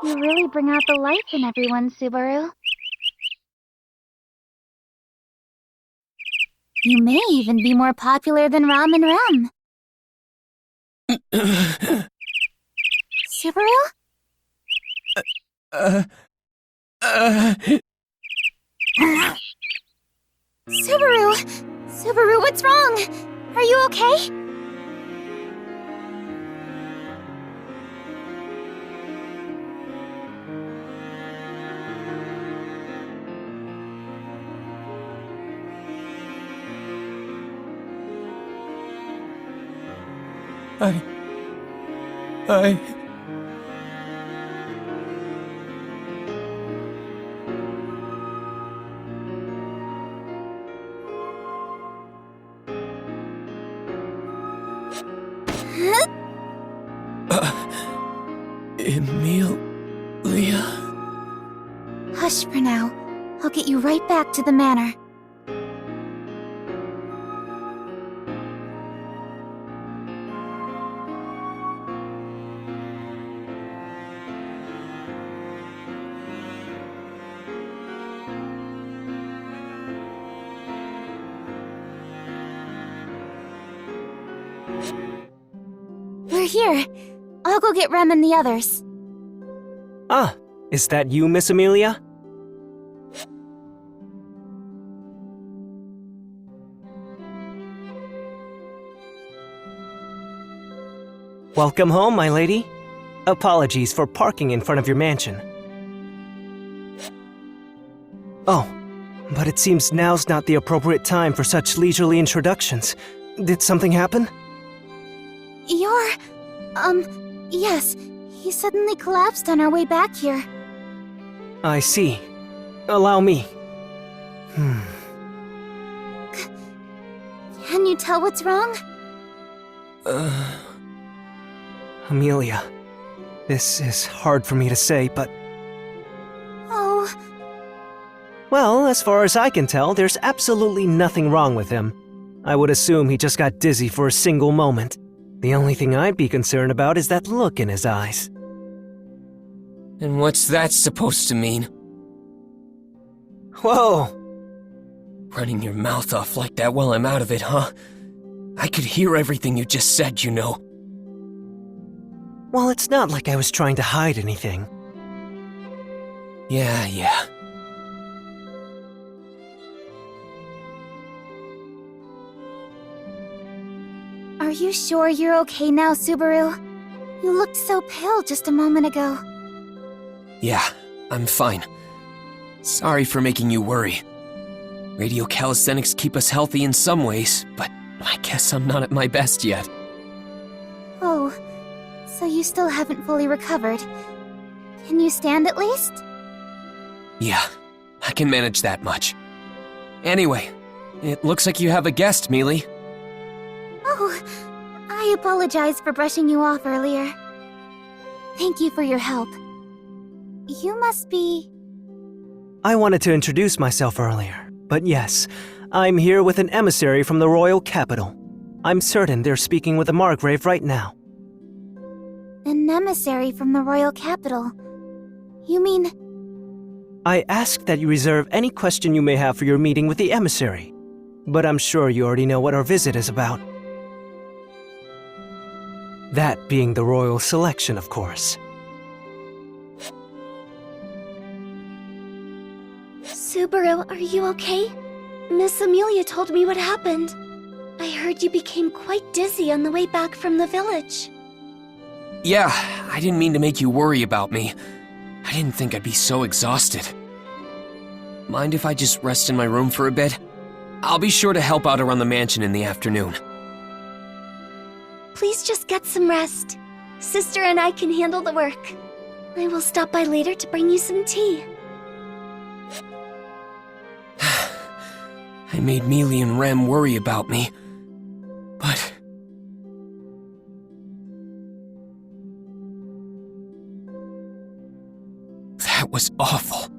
You really bring out the life in everyone, Subaru. You may even be more popular than Ram and Rem. Subaru? Subaru! Subaru, what's wrong? Are you okay? Emilia? Hush for now. I'll get you right back to the manor. We're here. I'll go get Rem and the others. Ah, is that you, Miss Amelia? Welcome home, my lady. Apologies for parking in front of your mansion. Oh, but it seems now's not the appropriate time for such leisurely introductions. Did something happen? Yes. He suddenly collapsed on our way back here. I see. Allow me. Can you tell what's wrong? Amelia, this is hard for me to say, but... Oh, Well, as far as I can tell, there's absolutely nothing wrong with him. I would assume he just got dizzy for a single moment. The only thing I'd be concerned about is that look in his eyes. And what's that supposed to mean? Whoa! Running your mouth off like that while I'm out of it, huh? I could hear everything you just said, you know. Well, it's not like I was trying to hide anything. Yeah. are you sure you're okay now, Subaru? You looked so pale just a moment ago. Yeah, I'm fine. Sorry for making you worry. Radio calisthenics keep us healthy in some ways, but I guess I'm not at my best yet. Oh, so you still haven't fully recovered. Can you stand at least? Yeah, I can manage that much. Anyway, it looks like you have a guest, Mealy. Oh, I apologize for brushing you off earlier. Thank you for your help. You must be... I wanted to introduce myself earlier, but yes, I'm here with an emissary from the royal capital. I'm certain they're speaking with the Margrave right now. an emissary from the royal capital. You mean... I asked that you reserve any question you may have for your meeting with the emissary, but I'm sure you already know what our visit is about. That being the royal selection, of course. Subaru, are you okay? Miss Amelia told me what happened. I heard you became quite dizzy on the way back from the village. Yeah, I didn't mean to make you worry about me. I didn't think I'd be so exhausted. Mind if I just rest in my room for a bit? I'll be sure to help out around the mansion in the afternoon. Please just get some rest. Sister and I can handle the work. I will stop by later to bring you some tea. I made Mealy and Rem worry about me. But... that was awful.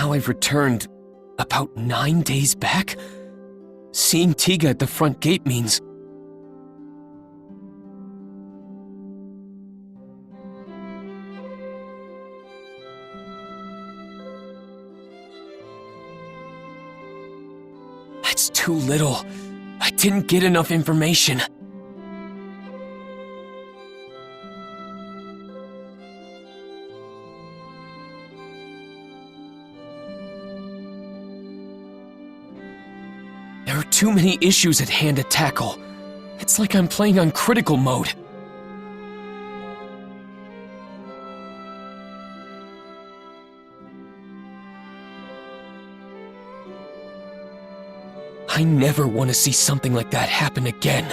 now I've returned about 9 days back? Seeing Tiga at the front gate means... That's too little. I didn't get enough information. There are too many issues at hand to tackle. It's like I'm playing on critical mode. I never want to see something like that happen again.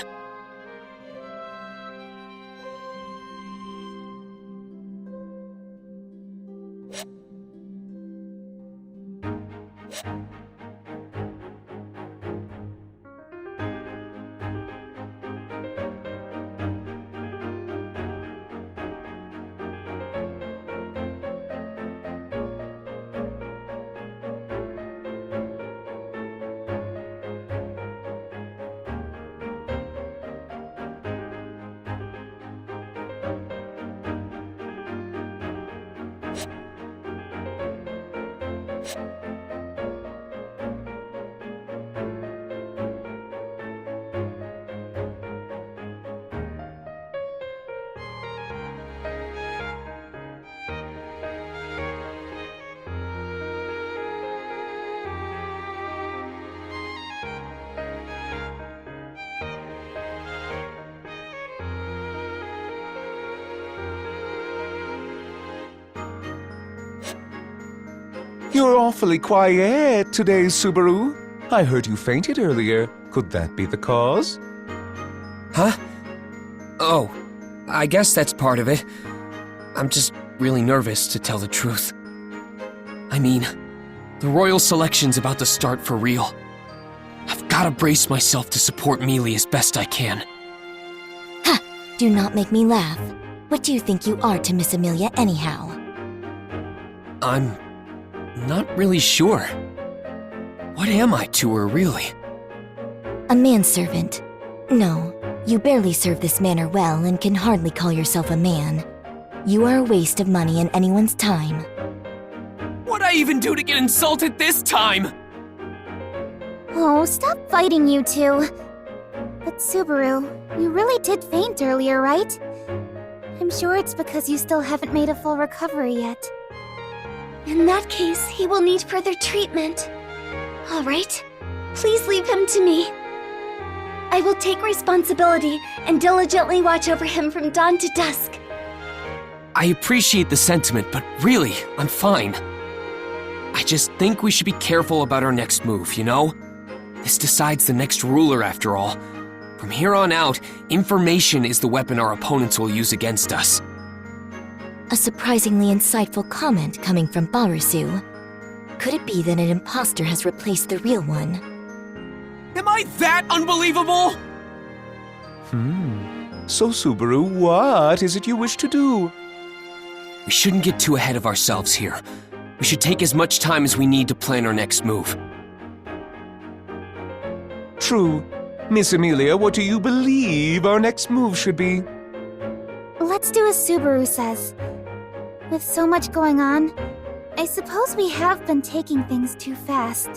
You're awfully quiet today, Subaru. I heard you fainted earlier. Could that be the cause? Huh? Oh, I guess that's part of it. I'm just really nervous, to tell the truth. I mean, the royal selection's about to start for real. I've gotta brace myself to support Mealy as best I can. Ha! Do not make me laugh. What do you think you are to Miss Amelia anyhow? I'm not really sure. What am I to her, really? A manservant. No, you barely serve this manor well and can hardly call yourself a man. You are a waste of money and anyone's time. What'd I even do to get insulted this time? Oh, stop fighting, you two. But Subaru, you really did faint earlier, right? I'm sure it's because you still haven't made a full recovery yet. In that case, he will need further treatment. All right, please leave him to me. I will take responsibility and diligently watch over him from dawn to dusk. I appreciate the sentiment, but really, I'm fine. I just think we should be careful about our next move, you know? This decides the next ruler, after all. From here on out, information is the weapon our opponents will use against us. A surprisingly insightful comment coming from Barusu. Could it be that an imposter has replaced the real one? Am I that unbelievable? So, Subaru, what is it you wish to do? We shouldn't get too ahead of ourselves here. We should take as much time as we need to plan our next move. True. Miss Amelia, what do you believe our next move should be? Let's do as Subaru says. With so much going on, I suppose we have been taking things too fast.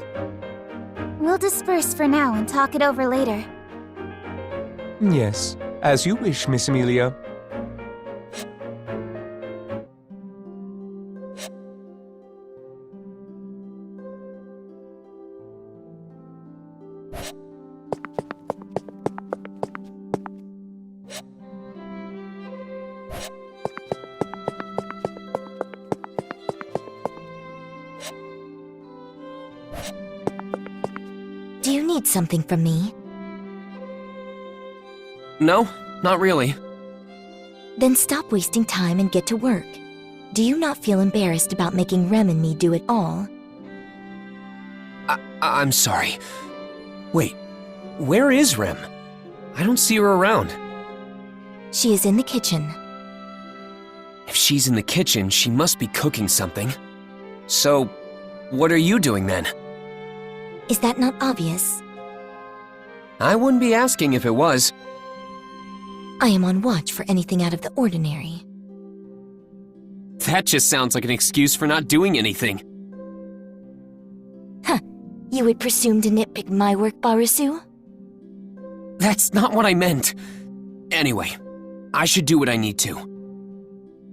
We'll disperse for now and talk it over later. Yes, as you wish, Miss Amelia. Do you need something from me? No, not really. Then stop wasting time and get to work. Do you not feel embarrassed about making Rem and me do it all? I'm sorry. Wait, where is Rem? I don't see her around. She is in the kitchen. If she's in the kitchen, she must be cooking something. So, what are you doing then? Is that not obvious? I wouldn't be asking if it was. I am on watch for anything out of the ordinary. That just sounds like an excuse for not doing anything. Huh. You would presume to nitpick my work, Barisu? That's not what I meant. Anyway, I should do what I need to.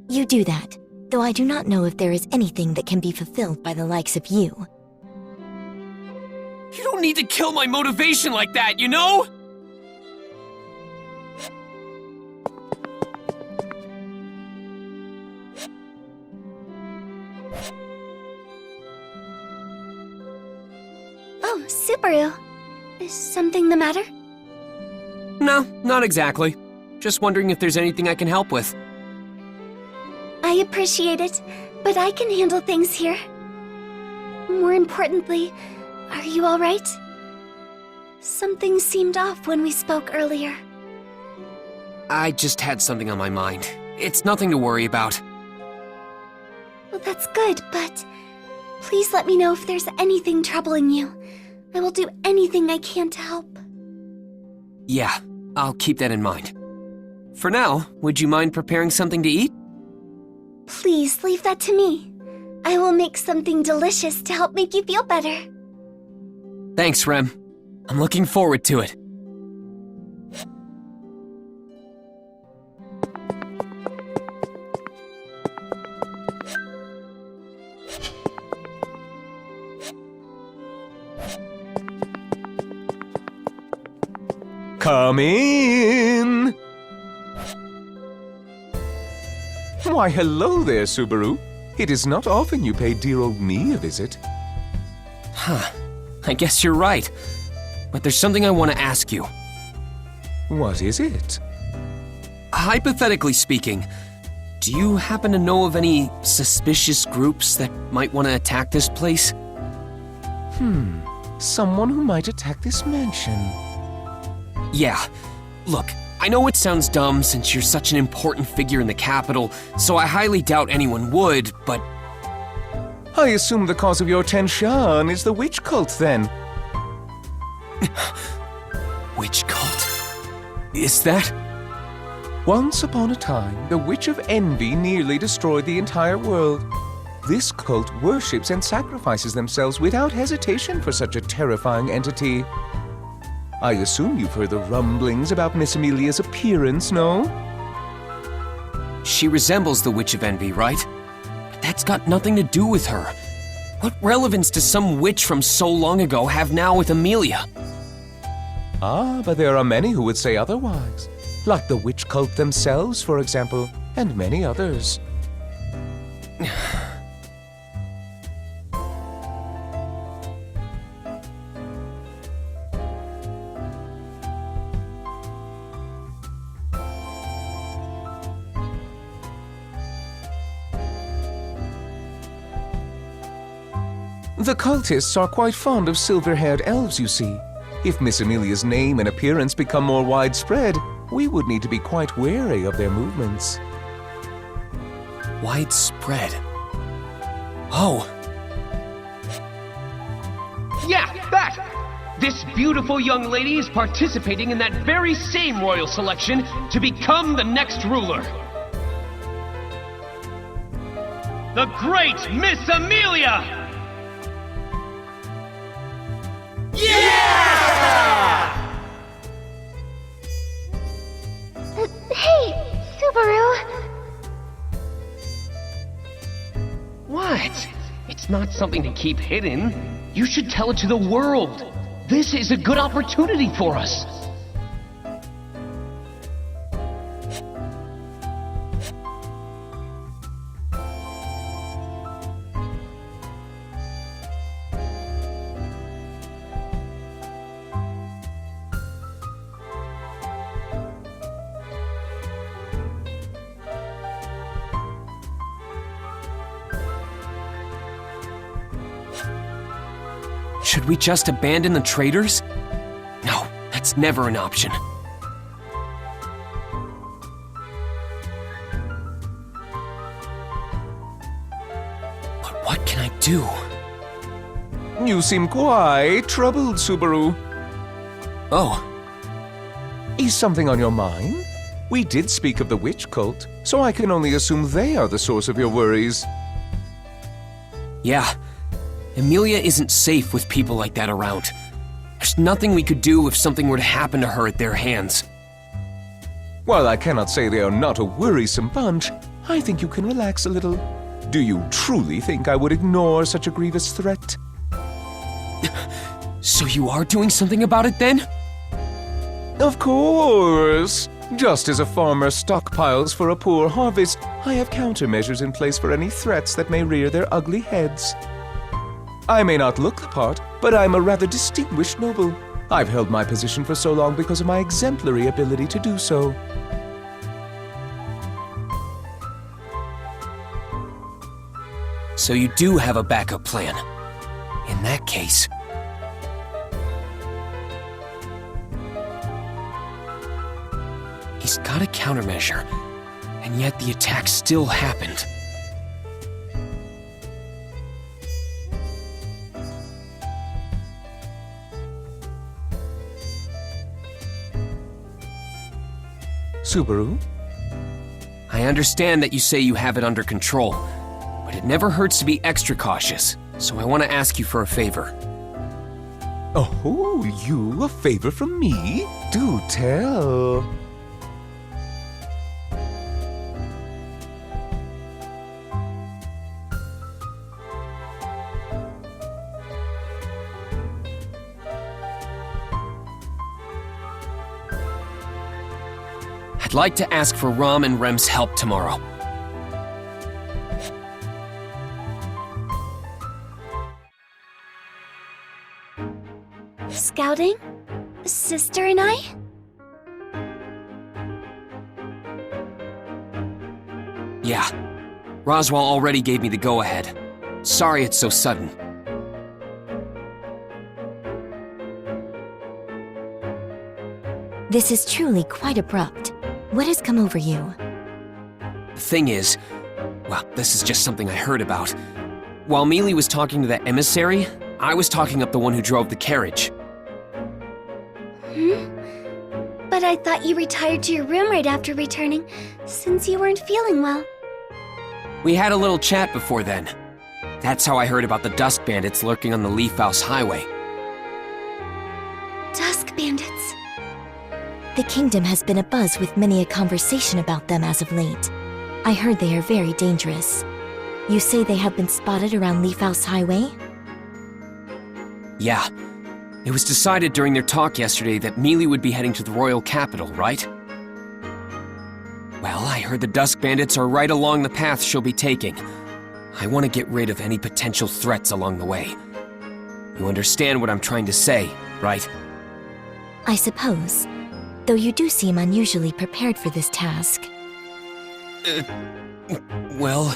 You do that, though I do not know if there is anything that can be fulfilled by the likes of you. You don't need to kill my motivation like that, you know? Oh, Subaru. Is something the matter? No, not exactly. Just wondering if there's anything I can help with. I appreciate it, but I can handle things here. More importantly, are you alright? Something seemed off when we spoke earlier. I just had something on my mind. It's nothing to worry about. Well, that's good, but please let me know if there's anything troubling you. I will do anything I can to help. Yeah, I'll keep that in mind. For now, would you mind preparing something to eat? Please leave that to me. I will make something delicious to help make you feel better. Thanks, Rem. I'm looking forward to it. Come in! Why, hello there, Subaru. It is not often you pay dear old me a visit. Huh. I guess you're right. But there's something I want to ask you. What is it? Hypothetically speaking, do you happen to know of any suspicious groups that might want to attack this place? Someone who might attack this mansion. Yeah. Look, I know it sounds dumb since you're such an important figure in the capital, so I highly doubt anyone would, but I assume the cause of your tension is the witch cult, then. witch cult? Is that? Once upon a time, the Witch of Envy nearly destroyed the entire world. This cult worships and sacrifices themselves without hesitation for such a terrifying entity. I assume you've heard the rumblings about Miss Amelia's appearance, no? She resembles the Witch of Envy, right? But that's got nothing to do with her. What relevance does some witch from so long ago have now with Amelia? Ah, but there are many who would say otherwise. Like the witch cult themselves, for example, and many others. The cultists are quite fond of silver-haired elves, you see. If Miss Amelia's name and appearance become more widespread, we would need to be quite wary of their movements. Widespread. Oh, Yeah, that! This beautiful young lady is participating in that very same royal selection to become the next ruler. The great Miss Amelia! Hey, Subaru! What? It's not something to keep hidden. You should tell it to the world. This is a good opportunity for us. should we just abandon the traitors? No, that's never an option. But what can I do? You seem quite troubled, Subaru. Oh, Is something on your mind? We did speak of the witch cult, so I can only assume they are the source of your worries. yeah. Amelia isn't safe with people like that around. There's nothing we could do if something were to happen to her at their hands. While I cannot say they are not a worrisome bunch, I think you can relax a little. Do you truly think I would ignore such a grievous threat? So you are doing something about it then? Of course! Just as a farmer stockpiles for a poor harvest, I have countermeasures in place for any threats that may rear their ugly heads. I may not look the part, but I'm a rather distinguished noble. I've held my position for so long because of my exemplary ability to do so. So you do have a backup plan. In that case... He's got a countermeasure, and yet the attack still happened. Subaru? I understand that you say you have it under control, but it never hurts to be extra cautious, so I want to ask you for a favor. Oh, you? A favor from me? Do tell. I'd like to ask for Rom and Rem's help tomorrow. Scouting? Sister and I? Yeah. Roswell already gave me the go-ahead. Sorry it's so sudden. This is truly quite abrupt. What has come over you? The thing is, well, this is just something I heard about. While Mealy was talking to that emissary, I was talking up the one who drove the carriage. But I thought you retired to your room right after returning, since you weren't feeling well. We had a little chat before then. That's how I heard about the Dusk Bandits lurking on the Leaf House Highway. Dusk bandits. The kingdom has been abuzz with many a conversation about them as of late. I heard they are very dangerous. You say they have been spotted around Leaf House Highway? Yeah. It was decided during their talk yesterday that Mealy would be heading to the royal capital, right? Well, I heard the Dusk Bandits are right along the path she'll be taking. I want to get rid of any potential threats along the way. You understand what I'm trying to say, right? I suppose. Though you do seem unusually prepared for this task. Well...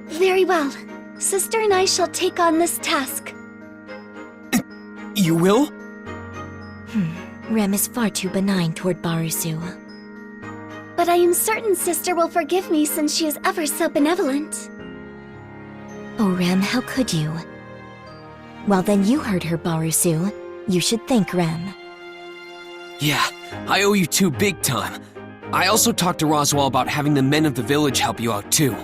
Very well. Sister and I shall take on this task. You will? Rem is far too benign toward Barusu. But I am certain Sister will forgive me since she is ever so benevolent. Oh, Rem, how could you? Well, then you heard her, Barusu. You should thank Rem. Yeah, I owe you two big time. I also talked to Roswell about having the men of the village help you out too.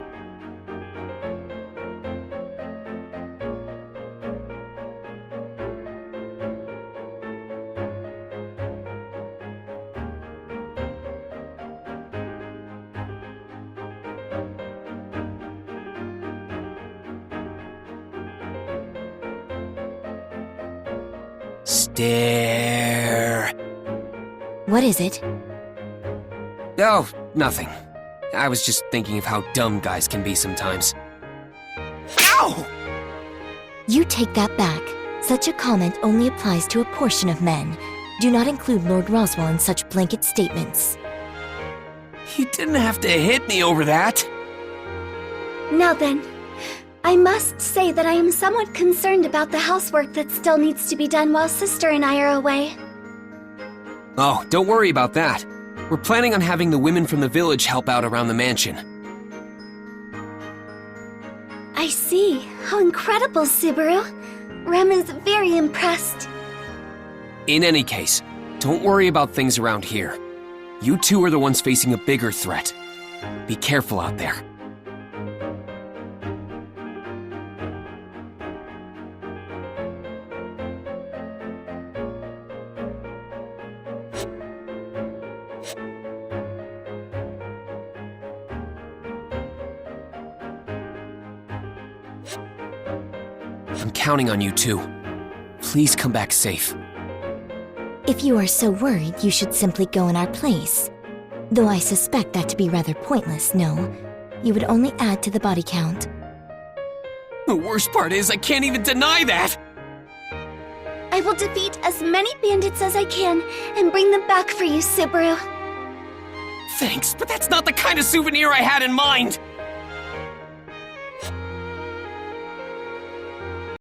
Stare. What is it? Oh, nothing. I was just thinking of how dumb guys can be sometimes. Ow! You take that back. Such a comment only applies to a portion of men. Do not include Lord Roswell in such blanket statements. You didn't have to hit me over that. Now then, I must say that I am somewhat concerned about the housework that still needs to be done while Sister and I are away. Oh, don't worry about that. We're planning on having the women from the village help out around the mansion. I see. How incredible, Subaru. Rem is very impressed. In any case, don't worry about things around here. You two are the ones facing a bigger threat. Be careful out there. I'm counting on you two. Please come back safe. If you are so worried, you should simply go in our place. Though I suspect that to be rather pointless, no. You would only add to the body count. The worst part is I can't even deny that! I will defeat as many bandits as I can and bring them back for you, Subaru. Thanks, but that's not the kind of souvenir I had in mind!